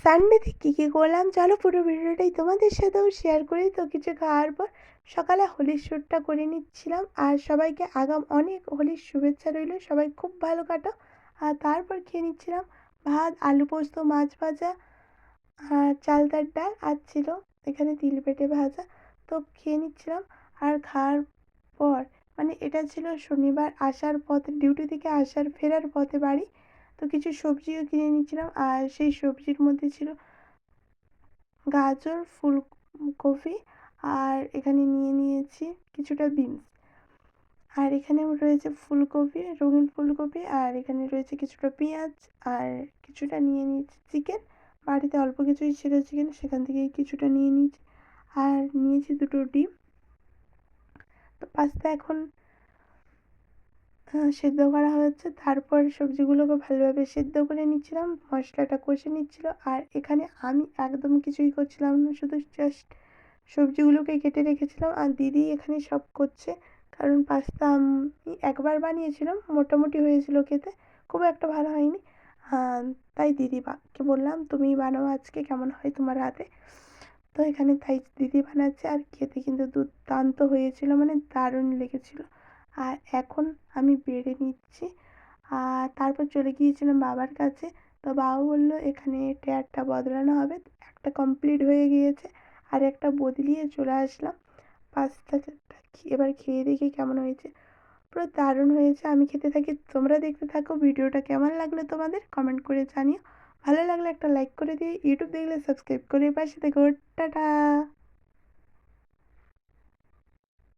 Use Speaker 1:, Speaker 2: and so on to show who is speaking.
Speaker 1: সানডেতে কী করলাম চলো পুরো ভিডিওটাই তোমাদের সাথেও শেয়ার করি। তো কিছু খাওয়ার পর সকালে হোলির শ্যুটটা করে নিচ্ছিলাম, আর সবাইকে আগাম অনেক হোলির শুভেচ্ছা রইল, সবাই খুব ভালো কাটো। আর তারপর খেয়ে নিচ্ছিলাম ভাত, আলু পোস্ত, মাছ ভাজা, আর চালতার ডাল, আর ছিল এখানে তিল পেটে ভাজা। তো খেয়ে নিচ্ছিলাম। আর খাওয়ার পর এটা ছিল শনিবার, আসার পথে ডিউটি থেকে ফেরার পথে বাড়ি। তো কিছু সবজিও কিনে নিচ্ছিলাম, আর সেই সবজির মধ্যে ছিল গাজর, ফুলকপি, আর এখানে নিয়ে নিয়েছি কিছুটা বিনস। আর এখানে রয়েছে ফুলকপি, রঙিন ফুলকপি, আর এখানে রয়েছে কিছুটা পেঁয়াজ, আর কিছুটা নিয়ে নিয়েছি চিকেন। বাড়িতে অল্প কিছুই ছিল চিকেন, সেখান থেকেই কিছুটা নিয়ে নিয়েছি। আর নিয়েছি দুটো ডিম। তো পাস্তা এখন সেদ্ধ করা হচ্ছে। তারপর সবজিগুলোকে ভালোভাবে সেদ্ধ করে নিচ্ছিলাম, মশলাটা কষে নিচ্ছিল। আর এখানে আমি একদম কিছুই করছিলাম না, শুধু জাস্ট সবজিগুলোকে কেটে রেখেছিলাম, আর দিদি এখানে সব করছে। কারণ পাস্তা আমি একবার বানিয়েছিলাম, মোটামুটি হয়েছিল খেতে, খুব একটা ভালো হয়নি। তাই দিদিকে বললাম তুমি বানাও আজকে, কেমন হয় তোমার হাতে। তো এখানে তাই দিদি বানাচ্ছে, আর খেতে কিন্তু দুর্দান্ত হয়েছিল, দারুণ লেগেছিল। আর এখন আমি বেড়ে নিচ্ছি। আর তারপর চলে গিয়েছিলাম বাবার কাছে। তো বাবা বললো এখানে টায়ারটা বদলানো হবে। একটা কমপ্লিট হয়ে গিয়েছে, আর একটা বদলিয়ে চলে আসলাম। পাস্তাটা এবার খেয়ে দেখি কেমন হয়েছে। পুরো দারুণ হয়েছে। আমি খেতে থাকি, তোমরা দেখতে থাকো। ভিডিওটা কেমন লাগলো তোমাদের কমেন্ট করে জানিও। ভালো লাগলে একটা লাইক করে দিয়ে, ইউটিউব দেখলে সাবস্ক্রাইব করে পাশে থেকো। টাটা।